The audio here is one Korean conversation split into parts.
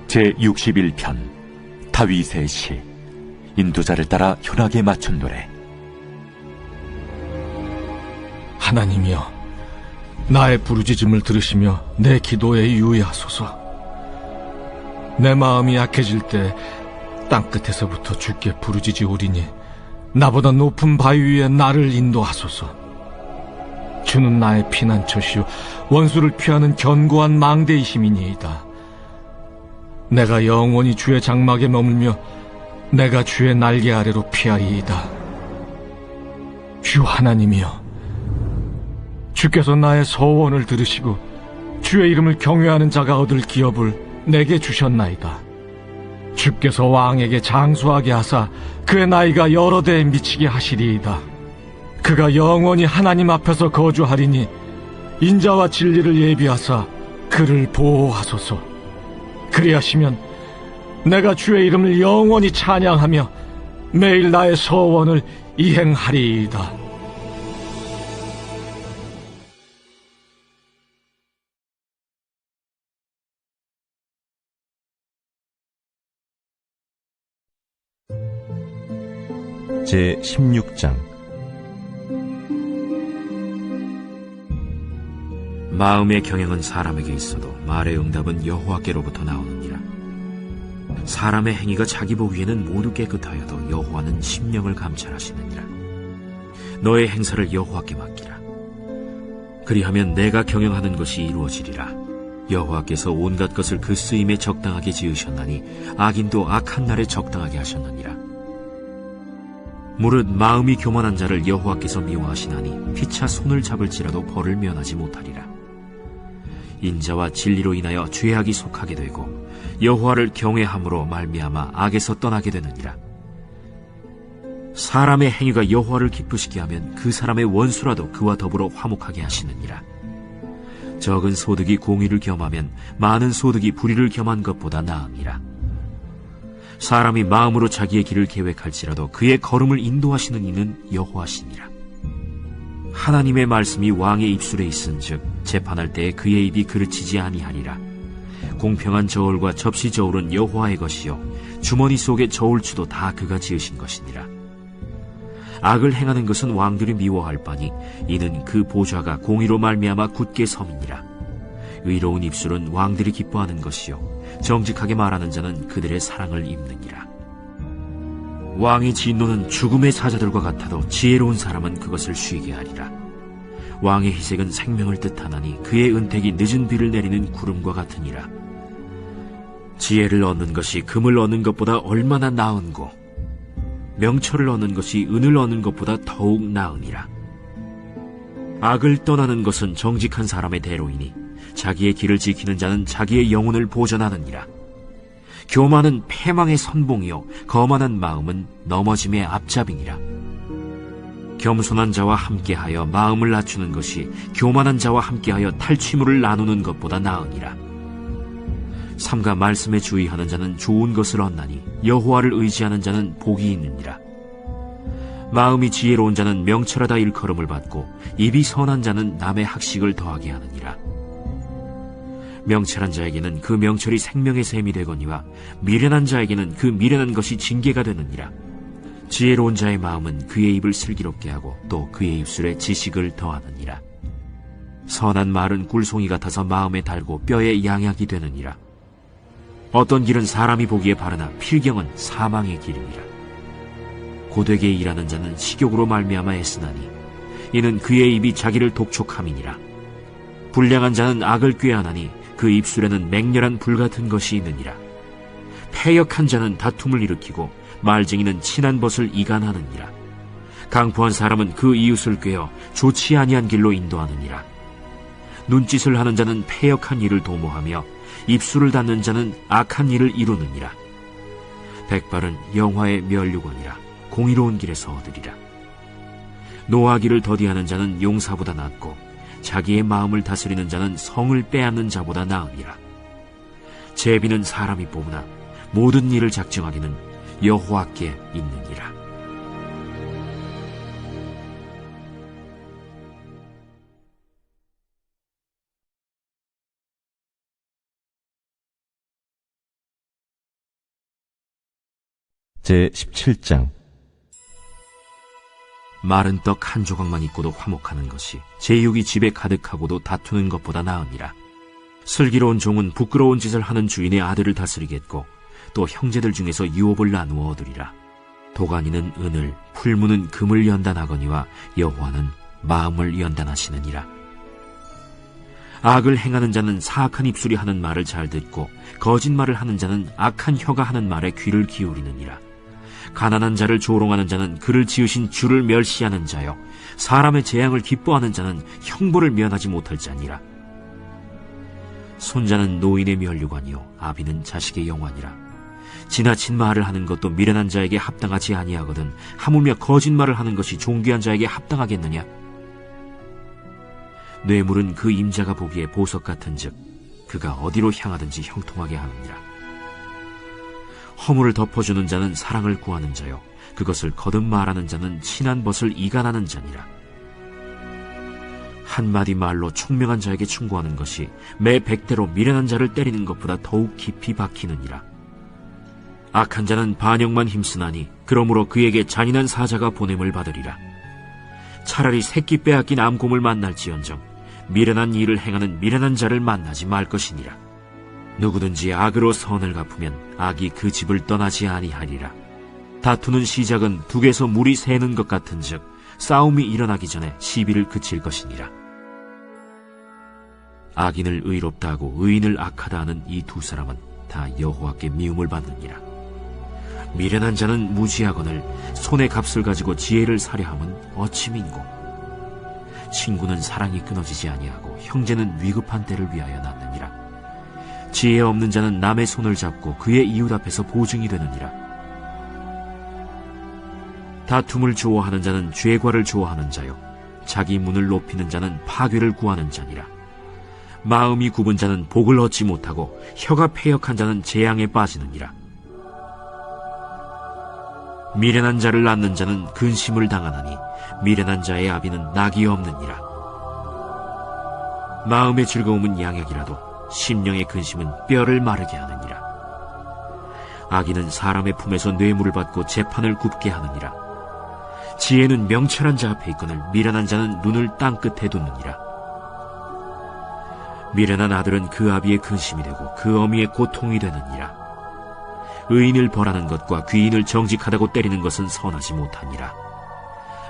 제61편 다윗의 시. 인도자를 따라 현악에 맞춘 노래. 하나님이여, 나의 부르짖음을 들으시며 내 기도에 유의하소서. 내 마음이 약해질 때 땅끝에서부터 주께 부르짖으오리니 나보다 높은 바위 위에 나를 인도하소서. 주는 나의 피난처시요 원수를 피하는 견고한 망대이심이니이다. 내가 영원히 주의 장막에 머물며 내가 주의 날개 아래로 피하리이다. 주 하나님이여, 주께서 나의 서원을 들으시고 주의 이름을 경외하는 자가 얻을 기업을 내게 주셨나이다. 주께서 왕에게 장수하게 하사 그의 나이가 여러 대에 미치게 하시리이다. 그가 영원히 하나님 앞에서 거주하리니 인자와 진리를 예비하사 그를 보호하소서. 그리하시면 내가 주의 이름을 영원히 찬양하며 매일 나의 서원을 이행하리이다. 제16장. 마음의 경영은 사람에게 있어도 말의 응답은 여호와께로부터 나오느니라. 사람의 행위가 자기 보기에는 모두 깨끗하여도 여호와는 심령을 감찰하시느니라. 너의 행사를 여호와께 맡기라. 그리하면 내가 경영하는 것이 이루어지리라. 여호와께서 온갖 것을 그 쓰임에 적당하게 지으셨나니 악인도 악한 날에 적당하게 하셨느니라. 무릇 마음이 교만한 자를 여호와께서 미워하시나니 피차 손을 잡을지라도 벌을 면하지 못하리라. 인자와 진리로 인하여 죄악이 속하게 되고 여호와를 경외함으로 말미암아 악에서 떠나게 되느니라. 사람의 행위가 여호와를 기쁘시게 하면 그 사람의 원수라도 그와 더불어 화목하게 하시느니라. 적은 소득이 공의를 겸하면 많은 소득이 불의를 겸한 것보다 나으니라. 사람이 마음으로 자기의 길을 계획할지라도 그의 걸음을 인도하시는 이는 여호와시니라. 하나님의 말씀이 왕의 입술에 있은즉 재판할 때에 그의 입이 그르치지 아니하리라. 공평한 저울과 접시 저울은 여호와의 것이요 주머니 속의 저울추도 다 그가 지으신 것이니라. 악을 행하는 것은 왕들이 미워할 바니 이는 그 보좌가 공의로 말미암아 굳게 섬이니라. 의로운 입술은 왕들이 기뻐하는 것이요 정직하게 말하는 자는 그들의 사랑을 입느니라. 왕의 진노는 죽음의 사자들과 같아도 지혜로운 사람은 그것을 쉬게 하리라. 왕의 희색은 생명을 뜻하나니 그의 은택이 늦은 비를 내리는 구름과 같으니라. 지혜를 얻는 것이 금을 얻는 것보다 얼마나 나은고 명철을 얻는 것이 은을 얻는 것보다 더욱 나으니라. 악을 떠나는 것은 정직한 사람의 대로이니 자기의 길을 지키는 자는 자기의 영혼을 보전하느니라. 교만은 패망의 선봉이요 거만한 마음은 넘어짐의 앞잡이니라. 겸손한 자와 함께하여 마음을 낮추는 것이 교만한 자와 함께하여 탈취물을 나누는 것보다 나으니라. 삼가 말씀에 주의하는 자는 좋은 것을 얻나니 여호와를 의지하는 자는 복이 있느니라. 마음이 지혜로운 자는 명철하다 일컬음을 받고 입이 선한 자는 남의 학식을 더하게 하느니라. 명철한 자에게는 그 명철이 생명의 샘이 되거니와 미련한 자에게는 그 미련한 것이 징계가 되느니라. 지혜로운 자의 마음은 그의 입을 슬기롭게 하고 또 그의 입술에 지식을 더하느니라. 선한 말은 꿀송이 같아서 마음에 달고 뼈에 양약이 되느니라. 어떤 길은 사람이 보기에 바르나 필경은 사망의 길이니라. 고되게 일하는 자는 식욕으로 말미암아 애쓰나니 이는 그의 입이 자기를 독촉함이니라. 불량한 자는 악을 꾀하나니 그 입술에는 맹렬한 불같은 것이 있느니라. 패역한 자는 다툼을 일으키고 말쟁이는 친한 벗을 이간하느니라. 강포한 사람은 그 이웃을 꾀어 좋지 아니한 길로 인도하느니라. 눈짓을 하는 자는 패역한 일을 도모하며 입술을 닫는 자는 악한 일을 이루느니라. 백발은 영화의 면류관이라 공의로운 길에서 얻으리라. 노하기를 더디하는 자는 용사보다 낫고 자기의 마음을 다스리는 자는 성을 빼앗는 자보다 나으니라. 제비는 사람이 뽑으나 모든 일을 작정하기는 여호와께 있느니라. 제17장 마른 떡 한 조각만 있고도 화목하는 것이 제육이 집에 가득하고도 다투는 것보다 나으니라. 슬기로운 종은 부끄러운 짓을 하는 주인의 아들을 다스리겠고 또 형제들 중에서 유업을 나누어 얻으리라. 도가니는 은을, 풀무는 금을 연단하거니와 여호와는 마음을 연단하시느니라. 악을 행하는 자는 사악한 입술이 하는 말을 잘 듣고 거짓말을 하는 자는 악한 혀가 하는 말에 귀를 기울이느니라. 가난한 자를 조롱하는 자는 그를 지으신 주를 멸시하는 자요 사람의 재앙을 기뻐하는 자는 형벌을 면하지 못할 자니라. 손자는 노인의 면류관이요 아비는 자식의 영환이라. 지나친 말을 하는 것도 미련한 자에게 합당하지 아니하거든 하물며 거짓말을 하는 것이 존귀한 자에게 합당하겠느냐. 뇌물은 그 임자가 보기에 보석 같은즉 그가 어디로 향하든지 형통하게 하느니라. 허물을 덮어주는 자는 사랑을 구하는 자요 그것을 거듭 말하는 자는 친한 벗을 이간하는 자니라. 한마디 말로 총명한 자에게 충고하는 것이 매 100대로 미련한 자를 때리는 것보다 더욱 깊이 박히느니라. 악한 자는 반역만 힘쓰나니 그러므로 그에게 잔인한 사자가 보냄을 받으리라. 차라리 새끼 빼앗긴 암곰을 만날지언정 미련한 일을 행하는 미련한 자를 만나지 말 것이니라. 누구든지 악으로 선을 갚으면 악이 그 집을 떠나지 아니하리라. 다투는 시작은 둑에서 물이 새는 것 같은즉 싸움이 일어나기 전에 시비를 그칠 것이니라. 악인을 의롭다 하고 의인을 악하다 하는 이 두 사람은 다 여호와께 미움을 받느니라. 미련한 자는 무지하거늘 손의 값을 가지고 지혜를 사려함은 어찌 민고. 친구는 사랑이 끊어지지 아니하고 형제는 위급한 때를 위하여 낳느니라. 지혜 없는 자는 남의 손을 잡고 그의 이웃 앞에서 보증이 되느니라. 다툼을 좋아하는 자는 죄과를 좋아하는 자요 자기 문을 높이는 자는 파괴를 구하는 자니라. 마음이 굽은 자는 복을 얻지 못하고 혀가 패역한 자는 재앙에 빠지느니라. 미련한 자를 낳는 자는 근심을 당하나니 미련한 자의 아비는 낙이 없느니라. 마음의 즐거움은 양약이라도 심령의 근심은 뼈를 마르게 하느니라. 악인은 사람의 품에서 뇌물을 받고 재판을 굽게 하느니라. 지혜는 명철한 자 앞에 있거늘 미련한 자는 눈을 땅끝에 두느니라. 미련한 아들은 그 아비의 근심이 되고 그 어미의 고통이 되느니라. 의인을 벌하는 것과 귀인을 정직하다고 때리는 것은 선하지 못하니라.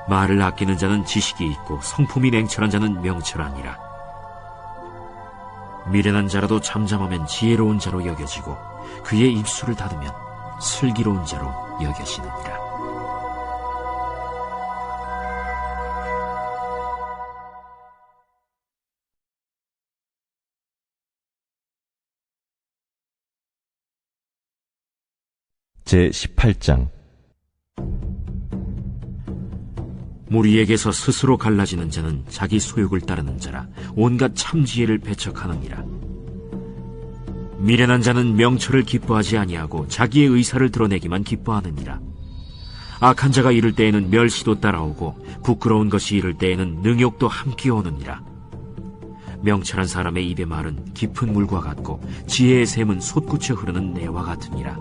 말을 아끼는 자는 지식이 있고 성품이 냉철한 자는 명철하니라. 미련한 자라도 잠잠하면 지혜로운 자로 여겨지고 그의 입술을 닫으면 슬기로운 자로 여겨지느니라. 제18장 무리에게서 스스로 갈라지는 자는 자기 소욕을 따르는 자라 온갖 참지혜를 배척하느니라. 미련한 자는 명철을 기뻐하지 아니하고 자기의 의사를 드러내기만 기뻐하느니라. 악한 자가 이를 때에는 멸시도 따라오고 부끄러운 것이 이를 때에는 능욕도 함께 오느니라. 명철한 사람의 입의 말은 깊은 물과 같고 지혜의 샘은 솟구쳐 흐르는 내와 같으니라.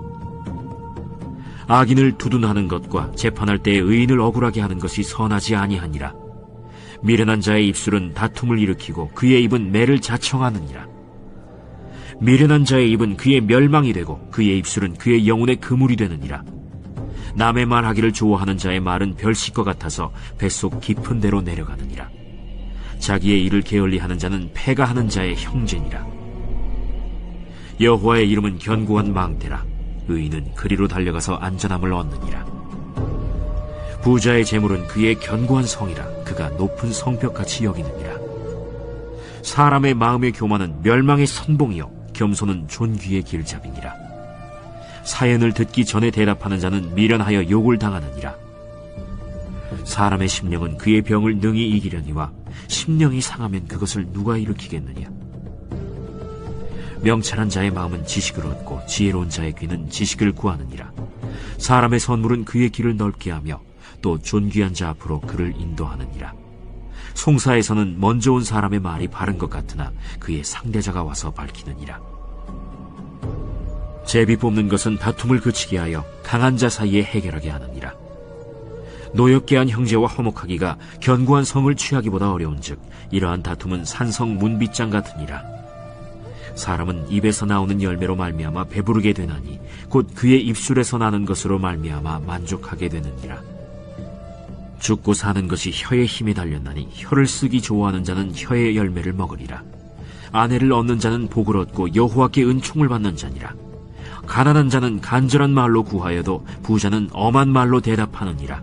악인을 두둔하는 것과 재판할 때에 의인을 억울하게 하는 것이 선하지 아니하니라. 미련한 자의 입술은 다툼을 일으키고 그의 입은 매를 자청하느니라. 미련한 자의 입은 그의 멸망이 되고 그의 입술은 그의 영혼의 그물이 되느니라. 남의 말하기를 좋아하는 자의 말은 별식과 같아서 뱃속 깊은 데로 내려가느니라. 자기의 일을 게을리하는 자는 패가 하는 자의 형제니라. 여호와의 이름은 견고한 망대라. 의인은 그리로 달려가서 안전함을 얻느니라. 부자의 재물은 그의 견고한 성이라. 그가 높은 성벽같이 여기느니라. 사람의 마음의 교만은 멸망의 선봉이요 겸손은 존귀의 길잡이니라. 사연을 듣기 전에 대답하는 자는 미련하여 욕을 당하느니라. 사람의 심령은 그의 병을 능히 이기려니와 심령이 상하면 그것을 누가 일으키겠느냐. 명철한 자의 마음은 지식을 얻고 지혜로운 자의 귀는 지식을 구하느니라. 사람의 선물은 그의 길을 넓게 하며 또 존귀한 자 앞으로 그를 인도하느니라. 송사에서는 먼저 온 사람의 말이 바른 것 같으나 그의 상대자가 와서 밝히느니라. 제비 뽑는 것은 다툼을 그치게 하여 강한 자 사이에 해결하게 하느니라. 노엽게 한 형제와 화목하기가 견고한 성을 취하기보다 어려운즉 이러한 다툼은 산성 문빗장 같으니라. 사람은 입에서 나오는 열매로 말미암아 배부르게 되나니 곧 그의 입술에서 나는 것으로 말미암아 만족하게 되느니라. 죽고 사는 것이 혀의 힘에 달렸나니 혀를 쓰기 좋아하는 자는 혀의 열매를 먹으리라. 아내를 얻는 자는 복을 얻고 여호와께 은총을 받는 자니라. 가난한 자는 간절한 말로 구하여도 부자는 엄한 말로 대답하느니라.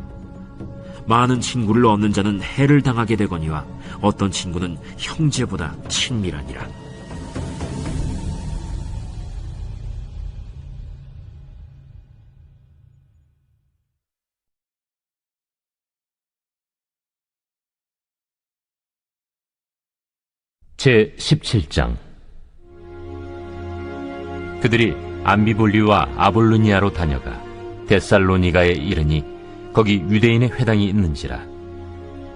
많은 친구를 얻는 자는 해를 당하게 되거니와 어떤 친구는 형제보다 친밀하니라. 제17장. 그들이 암비볼리와 아볼로니아로 다녀가 데살로니가에 이르니 거기 유대인의 회당이 있는지라.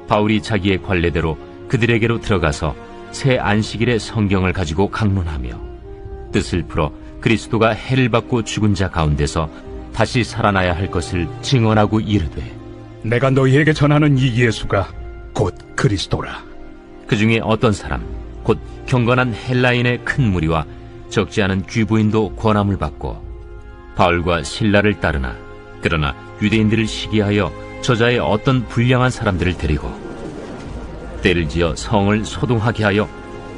바울이 자기의 관례대로 그들에게로 들어가서 새 안식일에 성경을 가지고 강론하며 뜻을 풀어 그리스도가 해를 받고 죽은 자 가운데서 다시 살아나야 할 것을 증언하고 이르되, 내가 너희에게 전하는 이 예수가 곧 그리스도라. 그 중에 어떤 사람 곧 경건한 헬라인의 큰 무리와 적지 않은 귀부인도 권함을 받고 바울과 실라를 따르나, 그러나 유대인들을 시기하여 저자의 어떤 불량한 사람들을 데리고 때를 지어 성을 소동하게 하여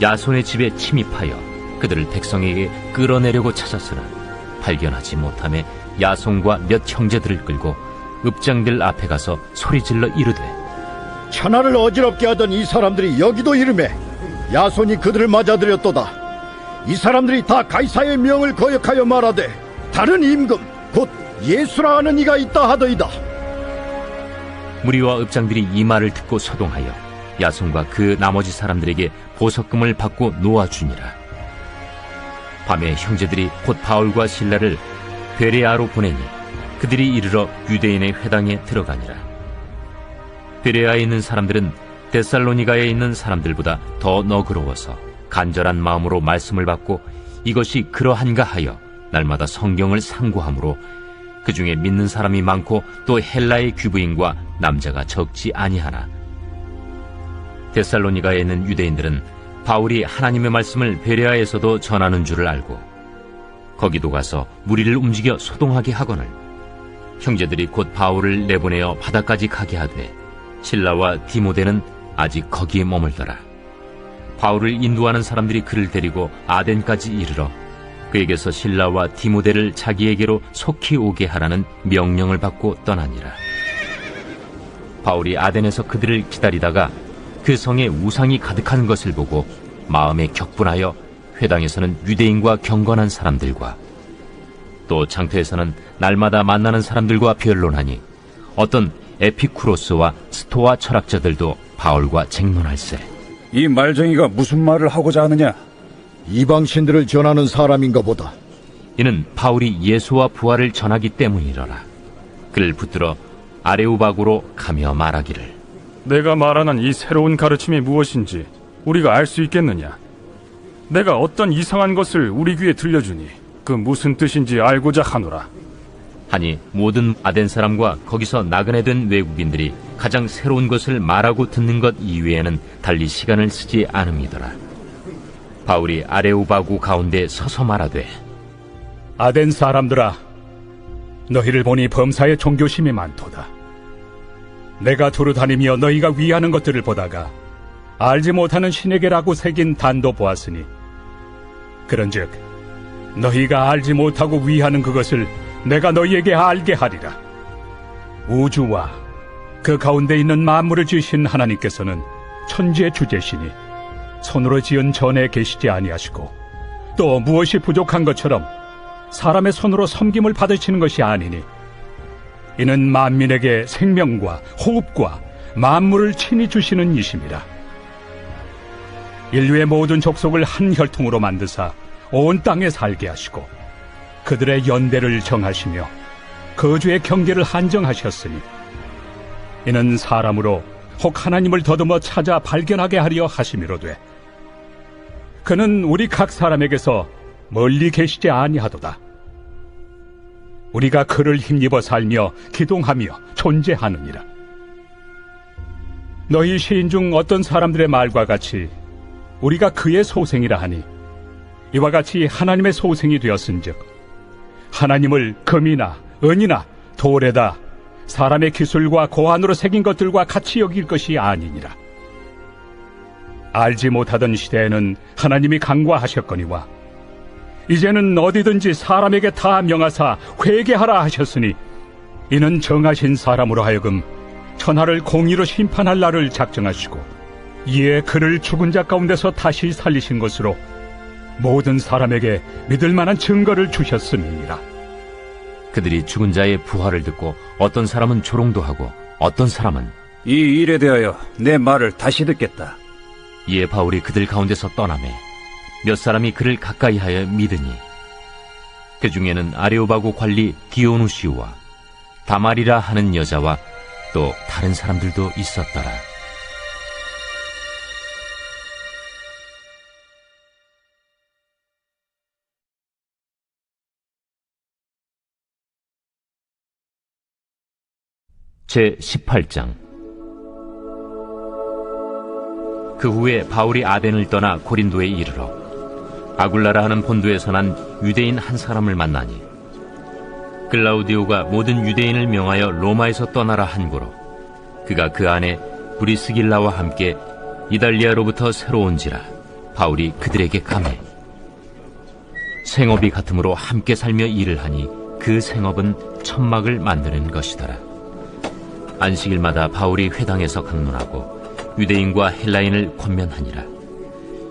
야손의 집에 침입하여 그들을 백성에게 끌어내려고 찾았으나 발견하지 못하며 야손과 몇 형제들을 끌고 읍장들 앞에 가서 소리질러 이르되, 천하를 어지럽게 하던 이 사람들이 여기도 이르매 야손이 그들을 맞아들였도다. 이 사람들이 다 가이사의 명을 거역하여 말하되 다른 임금 곧 예수라 하는 이가 있다 하더이다. 무리와 읍장들이 이 말을 듣고 소동하여 야손과 그 나머지 사람들에게 보석금을 받고 놓아주니라. 밤에 형제들이 곧 바울과 실라를 베레아로 보내니 그들이 이르러 유대인의 회당에 들어가니라. 베레아에 있는 사람들은 데살로니가에 있는 사람들보다 더 너그러워서 간절한 마음으로 말씀을 받고 이것이 그러한가 하여 날마다 성경을 상고하므로 그 중에 믿는 사람이 많고 또 헬라의 귀부인과 남자가 적지 아니하나, 데살로니가에 있는 유대인들은 바울이 하나님의 말씀을 베레아에서도 전하는 줄을 알고 거기도 가서 무리를 움직여 소동하게 하거늘 형제들이 곧 바울을 내보내어 바다까지 가게 하되 실라와 디모데는 아직 거기에 머물더라. 바울을 인도하는 사람들이 그를 데리고 아덴까지 이르러 그에게서 실라와 디모데를 자기에게로 속히 오게 하라는 명령을 받고 떠나니라. 바울이 아덴에서 그들을 기다리다가 그 성에 우상이 가득한 것을 보고 마음에 격분하여 회당에서는 유대인과 경건한 사람들과 또 장터에서는 날마다 만나는 사람들과 변론하니 어떤 에피쿠로스와 스토아 철학자들도 바울과 쟁론할세. 이 말쟁이가 무슨 말을 하고자 하느냐? 이방신들을 전하는 사람인가 보다. 이는 바울이 예수와 부활을 전하기 때문이러라. 그를 붙들어 아레오바고로 가며 말하기를, 내가 말하는 이 새로운 가르침이 무엇인지 우리가 알 수 있겠느냐? 내가 어떤 이상한 것을 우리 귀에 들려주니 그 무슨 뜻인지 알고자 하노라. 하니 모든 아덴 사람과 거기서 나그네 된 외국인들이 가장 새로운 것을 말하고 듣는 것 이외에는 달리 시간을 쓰지 않음이더라. 바울이 아레오바고 가운데 서서 말하되, 아덴 사람들아, 너희를 보니 범사에 종교심이 많도다. 내가 두루 다니며 너희가 위하는 것들을 보다가 알지 못하는 신에게라고 새긴 단도 보았으니, 그런즉 너희가 알지 못하고 위하는 그것을 내가 너희에게 알게 하리라. 우주와 그 가운데 있는 만물을 지으신 하나님께서는 천지의 주제시니 손으로 지은 전에 계시지 아니하시고 또 무엇이 부족한 것처럼 사람의 손으로 섬김을 받으시는 것이 아니니, 이는 만민에게 생명과 호흡과 만물을 친히 주시는 이심이라. 인류의 모든 족속을 한 혈통으로 만드사 온 땅에 살게 하시고 그들의 연대를 정하시며 거주의 경계를 한정하셨으니, 이는 사람으로 혹 하나님을 더듬어 찾아 발견하게 하려 하심이로되 그는 우리 각 사람에게서 멀리 계시지 아니하도다. 우리가 그를 힘입어 살며 기동하며 존재하느니라. 너희 시인 중 어떤 사람들의 말과 같이 우리가 그의 소생이라 하니 이와 같이 하나님의 소생이 되었은즉 하나님을 금이나 은이나 돌에다 사람의 기술과 고안으로 새긴 것들과 같이 여길 것이 아니니라. 알지 못하던 시대에는 하나님이 간과하셨거니와 이제는 어디든지 사람에게 다 명하사 회개하라 하셨으니 이는 정하신 사람으로 하여금 천하를 공의로 심판할 날을 작정하시고 이에 그를 죽은 자 가운데서 다시 살리신 것으로 모든 사람에게 믿을 만한 증거를 주셨음이니라. 그들이 죽은 자의 부활을 듣고 어떤 사람은 조롱도 하고 어떤 사람은 이 일에 대하여 내 말을 다시 듣겠다. 이에 바울이 그들 가운데서 떠나매 몇 사람이 그를 가까이하여 믿으니 그 중에는 아레오바고 관리 디오누시우와 다말이라 하는 여자와 또 다른 사람들도 있었더라. 제 18장. 그 후에 바울이 아덴을 떠나 고린도에 이르러 아굴라라 하는 본도에서 난 유대인 한 사람을 만나니 글라우디오가 모든 유대인을 명하여 로마에서 떠나라 한고로 그가 그 안에 브리스길라와 함께 이달리아로부터 새로 온지라 바울이 그들에게 감해 생업이 같으므로 함께 살며 일을 하니 그 생업은 천막을 만드는 것이더라. 안식일마다 바울이 회당에서 강론하고 유대인과 헬라인을 권면하니라.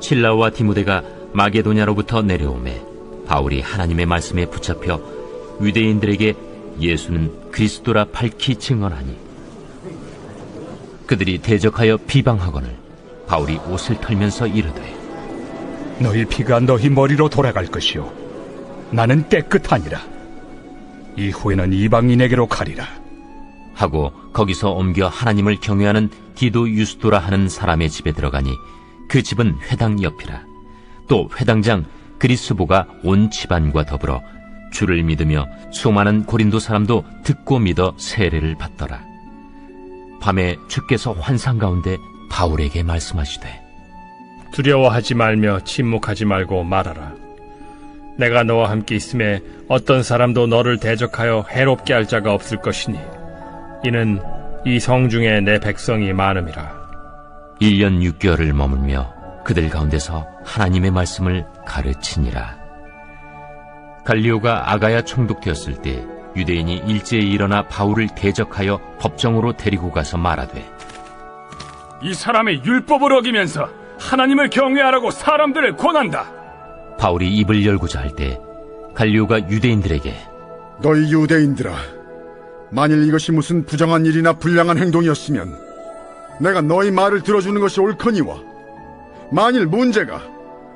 실라와 디모데가 마게도냐로부터 내려오매 바울이 하나님의 말씀에 붙잡혀 유대인들에게 예수는 그리스도라 밝히 증언하니 그들이 대적하여 비방하거늘 바울이 옷을 털면서 이르되 너희 피가 너희 머리로 돌아갈 것이요 나는 깨끗하니라. 이후에는 이방인에게로 가리라 하고 거기서 옮겨 하나님을 경외하는 디도 유스도라 하는 사람의 집에 들어가니 그 집은 회당 옆이라. 또 회당장 그리스보가 온 집안과 더불어 주를 믿으며 수많은 고린도 사람도 듣고 믿어 세례를 받더라. 밤에 주께서 환상 가운데 바울에게 말씀하시되 두려워하지 말며 침묵하지 말고 말하라. 내가 너와 함께 있음에 어떤 사람도 너를 대적하여 해롭게 할 자가 없을 것이니 이는 이 성 중에 내 백성이 많음이라. 1년 6개월을 머물며 그들 가운데서 하나님의 말씀을 가르치니라. 갈리오가 아가야 총독되었을 때 유대인이 일제히 일어나 바울을 대적하여 법정으로 데리고 가서 말하되 이 사람의 율법을 어기면서 하나님을 경외하라고 사람들을 권한다. 바울이 입을 열고자 할 때 갈리오가 유대인들에게 너희 유대인들아, 만일 이것이 무슨 부정한 일이나 불량한 행동이었으면 내가 너희 말을 들어주는 것이 옳거니와 만일 문제가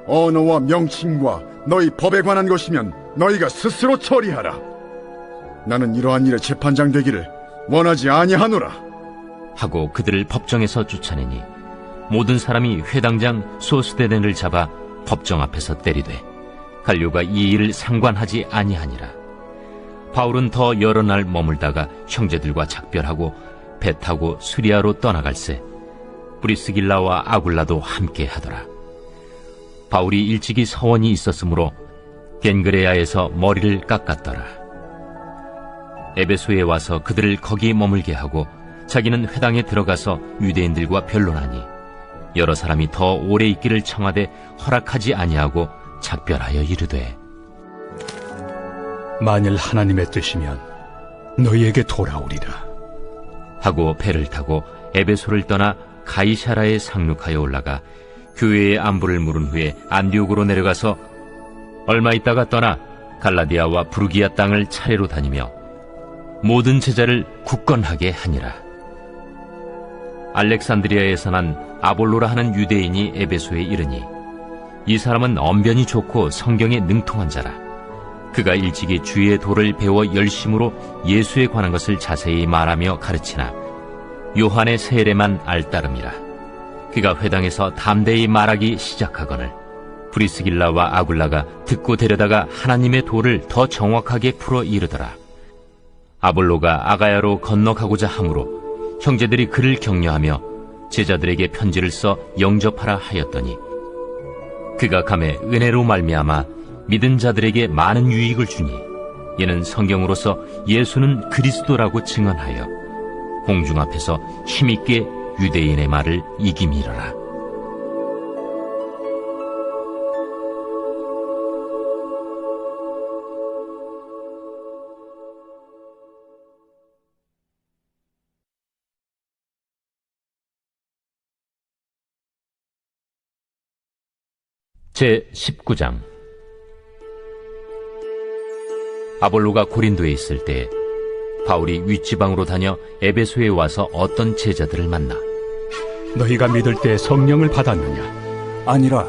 언어와 명칭과 너희 법에 관한 것이면 너희가 스스로 처리하라. 나는 이러한 일에 재판장 되기를 원하지 아니하노라. 하고 그들을 법정에서 쫓아내니 모든 사람이 회당장 소스데넨을 잡아 법정 앞에서 때리되 갈료가 이 일을 상관하지 아니하니라. 바울은 더 여러 날 머물다가 형제들과 작별하고 배 타고 수리아로 떠나갈새 브리스길라와 아굴라도 함께 하더라. 바울이 일찍이 서원이 있었으므로 겐그레아에서 머리를 깎았더라. 에베소에 와서 그들을 거기 머물게 하고 자기는 회당에 들어가서 유대인들과 변론하니 여러 사람이 더 오래 있기를 청하되 허락하지 아니하고 작별하여 이르되 만일 하나님의 뜻이면 너희에게 돌아오리라 하고 배를 타고 에베소를 떠나 가이사라에 상륙하여 올라가 교회의 안부를 물은 후에 안디옥으로 내려가서 얼마 있다가 떠나 갈라디아와 부르기아 땅을 차례로 다니며 모든 제자를 굳건하게 하니라. 알렉산드리아에서 난 아볼로라 하는 유대인이 에베소에 이르니 이 사람은 언변이 좋고 성경에 능통한 자라. 그가 일찍이 주의 도를 배워 열심으로 예수에 관한 것을 자세히 말하며 가르치나 요한의 세례만 알따름이라. 그가 회당에서 담대히 말하기 시작하거늘 브리스길라와 아굴라가 듣고 데려다가 하나님의 도를 더 정확하게 풀어 이르더라. 아볼로가 아가야로 건너가고자 하므로 형제들이 그를 격려하며 제자들에게 편지를 써 영접하라 하였더니 그가 감에 은혜로 말미암아 믿은 자들에게 많은 유익을 주니 이는 성경으로서 예수는 그리스도라고 증언하여 공중 앞에서 힘있게 유대인의 말을 이김이러라. 제 19장. 아볼로가 고린도에 있을 때 바울이 윗지방으로 다녀 에베소에 와서 어떤 제자들을 만나 너희가 믿을 때 성령을 받았느냐? 아니라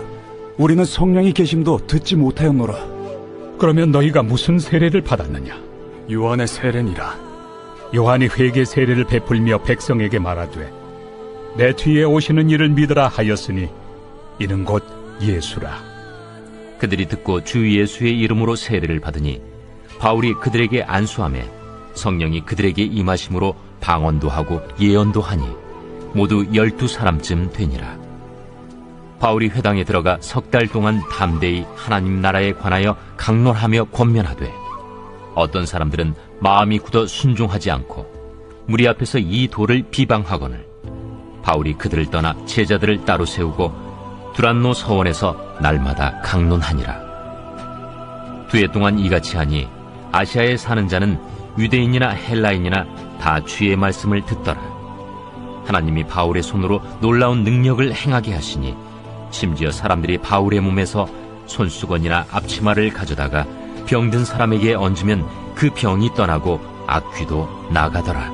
우리는 성령이 계심도 듣지 못하였노라. 그러면 너희가 무슨 세례를 받았느냐? 요한의 세례니라. 요한이 회개 세례를 베풀며 백성에게 말하되 내 뒤에 오시는 이를 믿으라 하였으니 이는 곧 예수라. 그들이 듣고 주 예수의 이름으로 세례를 받으니 바울이 그들에게 안수하매 성령이 그들에게 임하심으로 방언도 하고 예언도 하니 모두 12사람쯤 되니라. 바울이 회당에 들어가 3달 동안 담대히 하나님 나라에 관하여 강론하며 권면하되 어떤 사람들은 마음이 굳어 순종하지 않고 무리 앞에서 이 도를 비방하거늘 바울이 그들을 떠나 제자들을 따로 세우고 두란노 서원에서 날마다 강론하니라. 2해 동안 이같이 하니 아시아에 사는 자는 유대인이나 헬라인이나 다 주의 말씀을 듣더라. 하나님이 바울의 손으로 놀라운 능력을 행하게 하시니 심지어 사람들이 바울의 몸에서 손수건이나 앞치마를 가져다가 병든 사람에게 얹으면 그 병이 떠나고 악귀도 나가더라.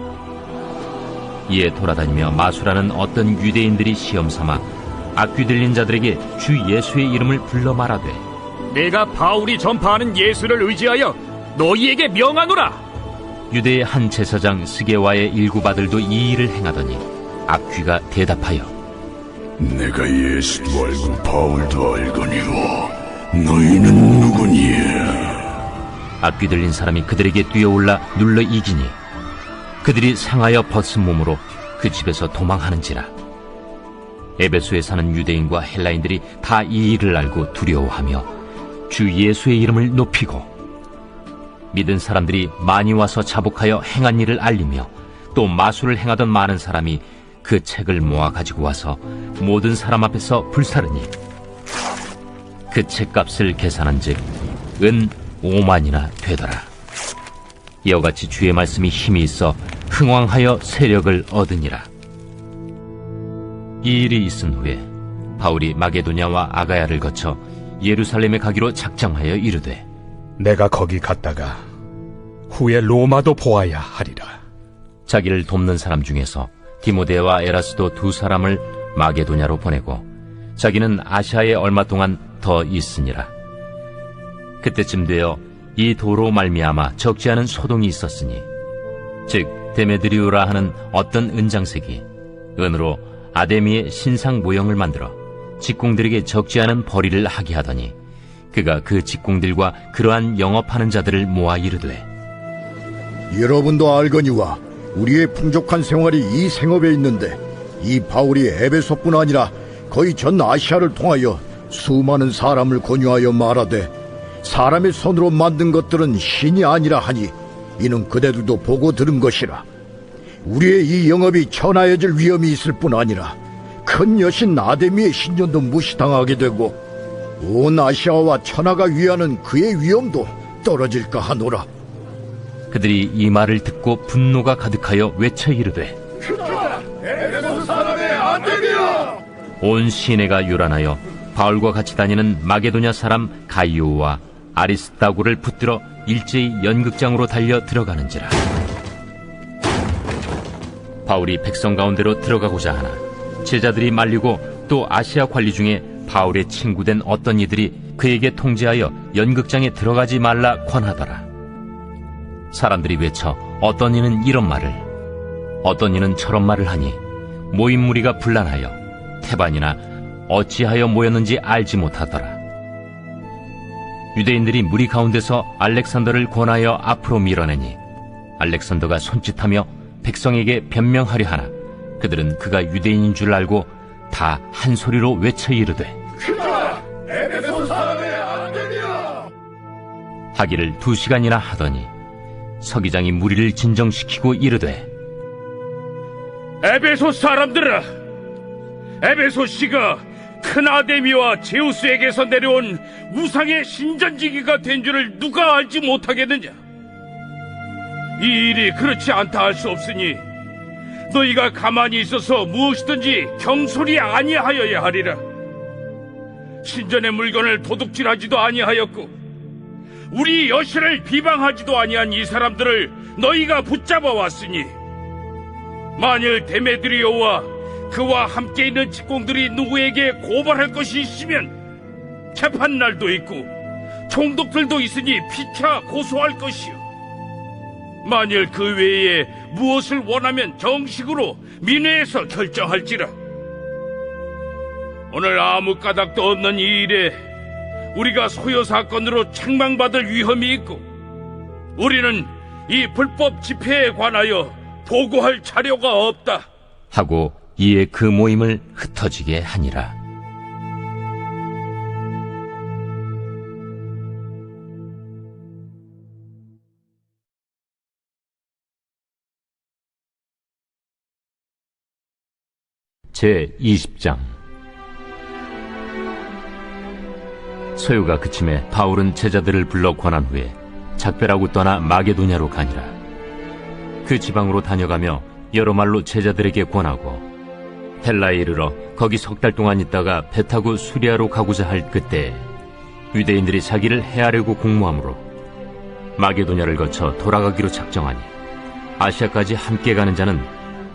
이에 돌아다니며 마술하는 어떤 유대인들이 시험삼아 악귀 들린 자들에게 주 예수의 이름을 불러 말하되 내가 바울이 전파하는 예수를 의지하여 너희에게 명하노라. 유대의 한 제사장 스게와의 7 아들도 이 일을 행하더니 악귀가 대답하여 내가 예수도 알고 바울도 알거니와 너희는 누구냐? 악귀 들린 사람이 그들에게 뛰어올라 눌러 이기니 그들이 상하여 벗은 몸으로 그 집에서 도망하는지라. 에베소에 사는 유대인과 헬라인들이 다 이 일을 알고 두려워하며 주 예수의 이름을 높이고 믿은 사람들이 많이 와서 자복하여 행한 일을 알리며 또 마술을 행하던 많은 사람이 그 책을 모아 가지고 와서 모든 사람 앞에서 불사르니 그 책값을 계산한즉 은 5만이나 되더라. 이와 같이 주의 말씀이 힘이 있어 흥왕하여 세력을 얻으니라. 이 일이 있은 후에 바울이 마게도냐와 아가야를 거쳐 예루살렘에 가기로 작정하여 이르되 내가 거기 갔다가 후에 로마도 보아야 하리라. 자기를 돕는 사람 중에서 디모데와 에라스도 2 사람을 마게도냐로 보내고 자기는 아시아에 얼마 동안 더 있으니라. 그때쯤 되어 이 도로 말미암아 적지 않은 소동이 있었으니 즉 데메드리오라 하는 어떤 은장색이 은으로 아데미의 신상 모형을 만들어 직공들에게 적지 않은 벌이를 하게 하더니 그가 그 직공들과 그러한 영업하는 자들을 모아 이르되 여러분도 알거니와 우리의 풍족한 생활이 이 생업에 있는데 이 바울이 에베소뿐 아니라 거의 전 아시아를 통하여 수많은 사람을 권유하여 말하되 사람의 손으로 만든 것들은 신이 아니라 하니 이는 그대들도 보고 들은 것이라. 우리의 이 영업이 천하여질 위험이 있을 뿐 아니라 큰 여신 아데미의 신전도 무시당하게 되고 온 아시아와 천하가 위하는 그의 위엄도 떨어질까 하노라. 그들이 이 말을 듣고 분노가 가득하여 외쳐 이르되 에베소 사람의 아데미야! 온 시내가 요란하여 바울과 같이 다니는 마게도냐 사람 가이오와 아리스다고를 붙들어 일제히 연극장으로 달려 들어가는지라. 바울이 백성 가운데로 들어가고자 하나 제자들이 말리고 또 아시아 관리 중에 바울의 친구된 어떤 이들이 그에게 통제하여 연극장에 들어가지 말라 권하더라. 사람들이 외쳐 어떤 이는 이런 말을 어떤 이는 저런 말을 하니 모인 무리가 분란하여 태반이나 어찌하여 모였는지 알지 못하더라. 유대인들이 무리 가운데서 알렉산더를 권하여 앞으로 밀어내니 알렉산더가 손짓하며 백성에게 변명하려 하나 그들은 그가 유대인인 줄 알고 다 한 소리로 외쳐 이르되 에베소 사람의 안되냐. 하기를 2시간이나 하더니 서기장이 무리를 진정시키고 이르되 에베소 사람들아, 에베소 씨가 큰 아데미와 제우스에게서 내려온 우상의 신전지기가 된 줄을 누가 알지 못하겠느냐? 이 일이 그렇지 않다 할 수 없으니 너희가 가만히 있어서 무엇이든지 경솔히 아니하여야 하리라. 신전의 물건을 도둑질하지도 아니하였고 우리 여신을 비방하지도 아니한 이 사람들을 너희가 붙잡아 왔으니 만일 데메드리오와 그와 함께 있는 직공들이 누구에게 고발할 것이 있으면 재판날도 있고 총독들도 있으니 피차 고소할 것이요. 만일 그 외에 무엇을 원하면 정식으로 민회에서 결정할지라. 오늘 아무 까닭도 없는 이 일에 우리가 소요 사건으로 책망받을 위험이 있고 우리는 이 불법 집회에 관하여 보고할 자료가 없다 하고 이에 그 모임을 흩어지게 하니라. 제20장. 소요가 그침에 바울은 제자들을 불러 권한 후에 작별하고 떠나 마게도냐로 가니라. 그 지방으로 다녀가며 여러 말로 제자들에게 권하고 헬라에 이르러 거기 3달 동안 있다가 배 타고 수리아로 가고자 할 그때 유대인들이 자기를 해하려고 공모하므로 마게도냐를 거쳐 돌아가기로 작정하니 아시아까지 함께 가는 자는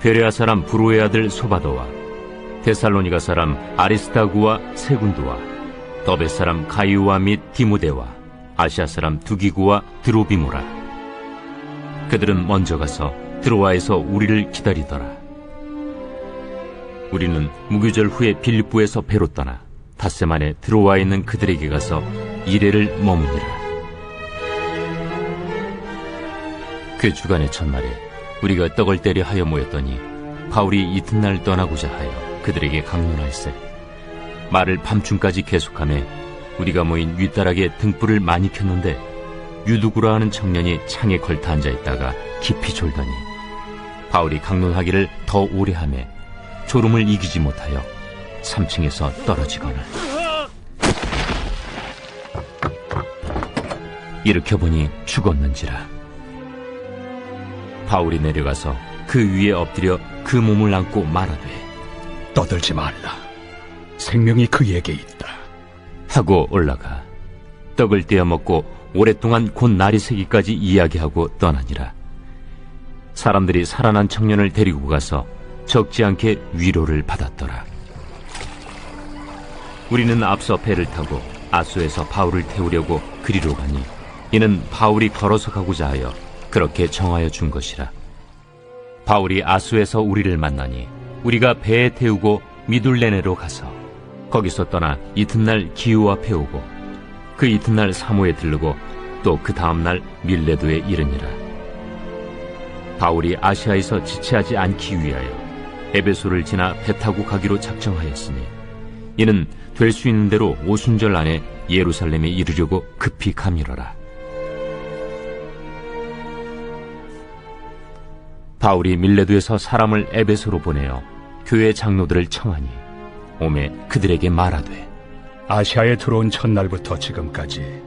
베레아 사람 브로의 아들 소바도와 데살로니가 사람 아리스타구와 세군두와 더베 사람 가이우와 및 디모데와 아시아 사람 두기구와 드로비모라. 그들은 먼저 가서 드로아에서 우리를 기다리더라. 우리는 무교절 후에 빌립보에서 배로 떠나 닷새 만에 드로아에 있는 그들에게 가서 이레를 머무니라. 그 주간의 첫날에 우리가 떡을 때려 하여 모였더니 바울이 이튿날 떠나고자 하여 그들에게 강론할세 말을 밤중까지 계속하며 우리가 모인 윗다락에 등불을 많이 켰는데 유두구라 하는 청년이 창에 걸터 앉아있다가 깊이 졸더니 바울이 강론하기를 더 오래 하며 졸음을 이기지 못하여 3층에서 떨어지거늘 일으켜보니 죽었는지라. 바울이 내려가서 그 위에 엎드려 그 몸을 안고 말하되 떠들지 말라. 생명이 그에게 있다. 하고 올라가 떡을 떼어 먹고 오랫동안 곧 날이 새기까지 이야기하고 떠나니라. 사람들이 살아난 청년을 데리고 가서 적지 않게 위로를 받았더라. 우리는 앞서 배를 타고 아소에서 바울을 태우려고 그리로 가니 이는 바울이 걸어서 가고자 하여 그렇게 정하여 준 것이라. 바울이 아소에서 우리를 만나니 우리가 배에 태우고 미둘레네로 가서 거기서 떠나 이튿날 기우 앞에 오고 그 이튿날 사모에 들르고 또 그 다음날 밀레도에 이르니라. 바울이 아시아에서 지체하지 않기 위하여 에베소를 지나 배 타고 가기로 작정하였으니 이는 될 수 있는 대로 오순절 안에 예루살렘에 이르려고 급히 가밀어라. 바울이 밀레도에서 사람을 에베소로 보내어 교회 장로들을 청하니 오매 그들에게 말하되 아시아에 들어온 첫날부터 지금까지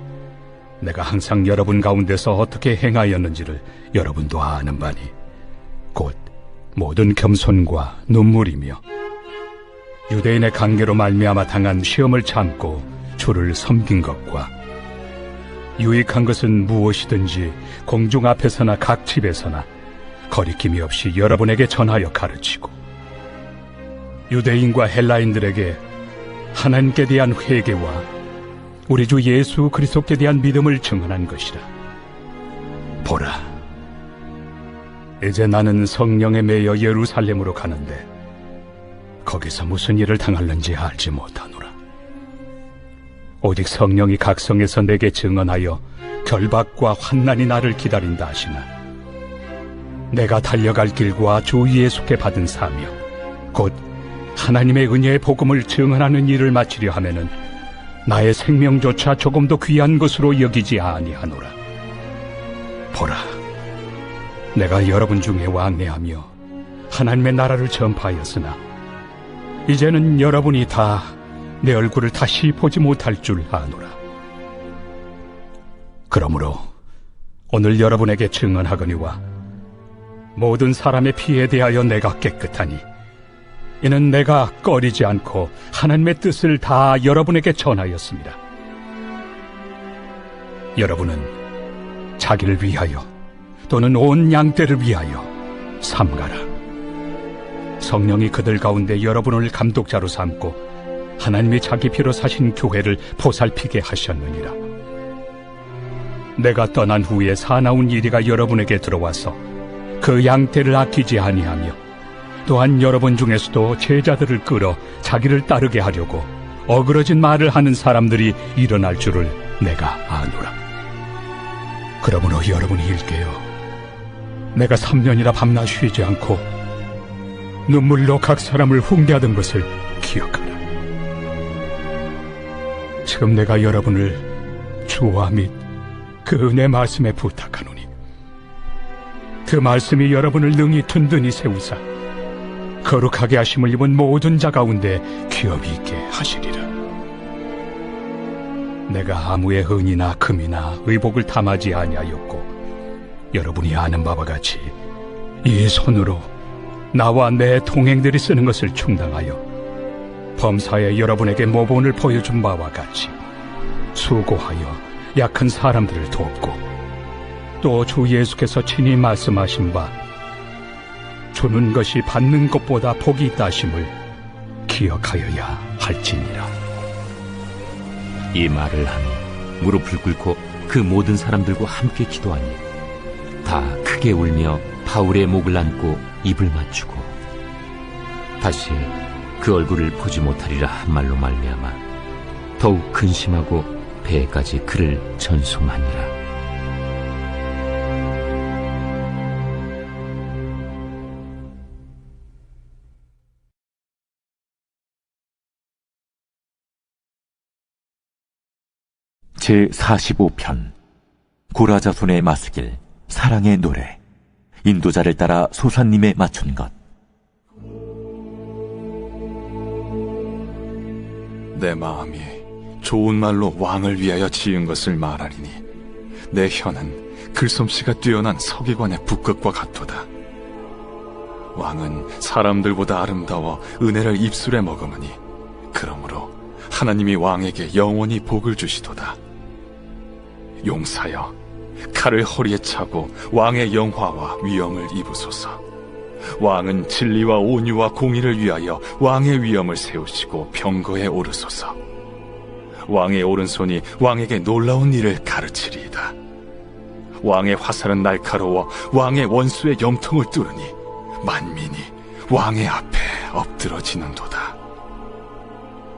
내가 항상 여러분 가운데서 어떻게 행하였는지를 여러분도 아는 바니 곧 모든 겸손과 눈물이며 유대인의 관계로 말미암아 당한 시험을 참고 주를 섬긴 것과 유익한 것은 무엇이든지 공중 앞에서나 각 집에서나 거리낌이 없이 여러분에게 전하여 가르치고 유대인과 헬라인들에게 하나님께 대한 회개와 우리 주 예수 그리스도께 대한 믿음을 증언한 것이라. 보라, 이제 나는 성령에 매여 예루살렘으로 가는데 거기서 무슨 일을 당할는지 알지 못하노라. 오직 성령이 각성에서 내게 증언하여 결박과 환난이 나를 기다린다 하시나 내가 달려갈 길과 주 예수께 받은 사명, 곧 하나님의 은혜의 복음을 증언하는 일을 마치려 하면은 나의 생명조차 조금도 귀한 것으로 여기지 아니하노라. 보라, 내가 여러분 중에 왕래하며 하나님의 나라를 전파하였으나 이제는 여러분이 다 내 얼굴을 다시 보지 못할 줄 아노라. 그러므로 오늘 여러분에게 증언하거니와 모든 사람의 피에 대하여 내가 깨끗하니 이는 내가 꺼리지 않고 하나님의 뜻을 다 여러분에게 전하였습니다. 여러분은 자기를 위하여 또는 온 양떼를 위하여 삼가라. 성령이 그들 가운데 여러분을 감독자로 삼고 하나님이 자기 피로 사신 교회를 보살피게 하셨느니라. 내가 떠난 후에 사나운 이리가 여러분에게 들어와서 그 양떼를 아끼지 아니하며 또한 여러분 중에서도 제자들을 끌어 자기를 따르게 하려고 어그러진 말을 하는 사람들이 일어날 줄을 내가 아노라. 그러므로 여러분이 일깨어 내가 3년이나 밤낮 쉬지 않고 눈물로 각 사람을 훈계하던 것을 기억하라. 지금 내가 여러분을 주와 및 그 은혜 말씀에 부탁하노니 그 말씀이 여러분을 능히 든든히 세우사 거룩하게 하심을 입은 모든 자 가운데 기업이 있게 하시리라. 내가 아무의 은이나 금이나 의복을 탐하지 아니하였고 여러분이 아는 바와 같이 이 손으로 나와 내 동행들이 쓰는 것을 충당하여 범사에 여러분에게 모본을 보여준 바와 같이 수고하여 약한 사람들을 돕고 또 주 예수께서 친히 말씀하신 바 주는 것이 받는 것보다 복이 있다 하심을 기억하여야 할지니라. 이 말을 하며 무릎을 꿇고 그 모든 사람들과 함께 기도하니 다 크게 울며 바울의 목을 안고 입을 맞추고 다시 그 얼굴을 보지 못하리라 한 말로 말미암아 더욱 근심하고 배에까지 그를 전송하니라. 제45편 고라자손의 마스길 사랑의 노래 인도자를 따라 소사님에 맞춘 것. 내 마음이 좋은 말로 왕을 위하여 지은 것을 말하리니 내 혀는 글솜씨가 뛰어난 서기관의 북극과 같도다. 왕은 사람들보다 아름다워 은혜를 입술에 머금으니 그러므로 하나님이 왕에게 영원히 복을 주시도다. 용사여, 칼을 허리에 차고 왕의 영화와 위엄을 입으소서. 왕은 진리와 온유와 공의를 위하여 왕의 위엄을 세우시고 병거에 오르소서. 왕의 오른손이 왕에게 놀라운 일을 가르치리이다. 왕의 화살은 날카로워 왕의 원수의 염통을 뚫으니 만민이 왕의 앞에 엎드러지는도다.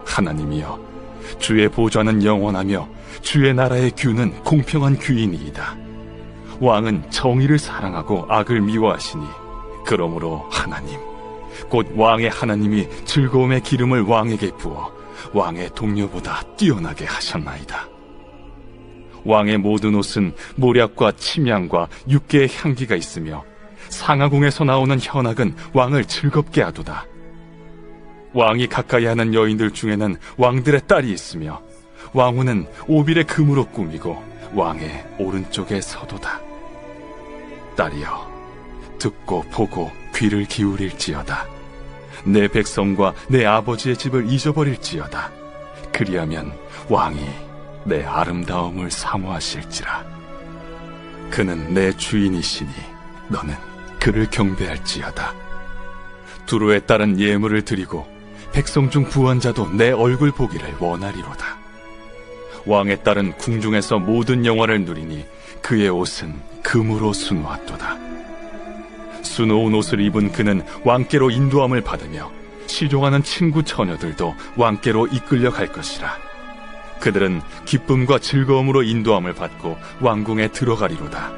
하나님이여, 주의 보좌는 영원하며 주의 나라의 규는 공평한 규이니이다. 왕은 정의를 사랑하고 악을 미워하시니 그러므로 하나님, 곧 왕의 하나님이 즐거움의 기름을 왕에게 부어 왕의 동료보다 뛰어나게 하셨나이다. 왕의 모든 옷은 모략과 침향과 육개의 향기가 있으며 상하궁에서 나오는 현악은 왕을 즐겁게 하도다. 왕이 가까이 하는 여인들 중에는 왕들의 딸이 있으며 왕후는 오빌의 금으로 꾸미고 왕의 오른쪽에 서도다. 딸이여, 듣고 보고 귀를 기울일지어다. 내 백성과 내 아버지의 집을 잊어버릴지어다. 그리하면 왕이 내 아름다움을 사모하실지라. 그는 내 주인이시니 너는 그를 경배할지어다. 두로에 따른 예물을 드리고 백성 중 부한자도 내 얼굴 보기를 원하리로다. 왕의 딸은 궁중에서 모든 영화를 누리니 그의 옷은 금으로 수놓았도다. 수놓은 옷을 입은 그는 왕께로 인도함을 받으며 시종하는 친구 처녀들도 왕께로 이끌려 갈 것이라. 그들은 기쁨과 즐거움으로 인도함을 받고 왕궁에 들어가리로다.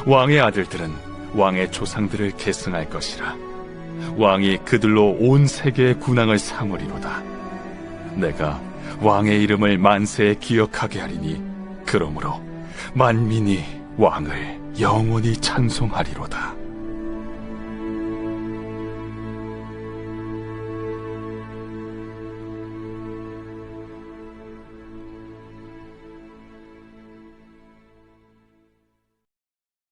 왕의 아들들은 왕의 조상들을 계승할 것이라. 왕이 그들로 온 세계의 군왕을 삼으리로다. 내가 왕의 이름을 만세에 기억하게 하리니 그러므로 만민이 왕을 영원히 찬송하리로다.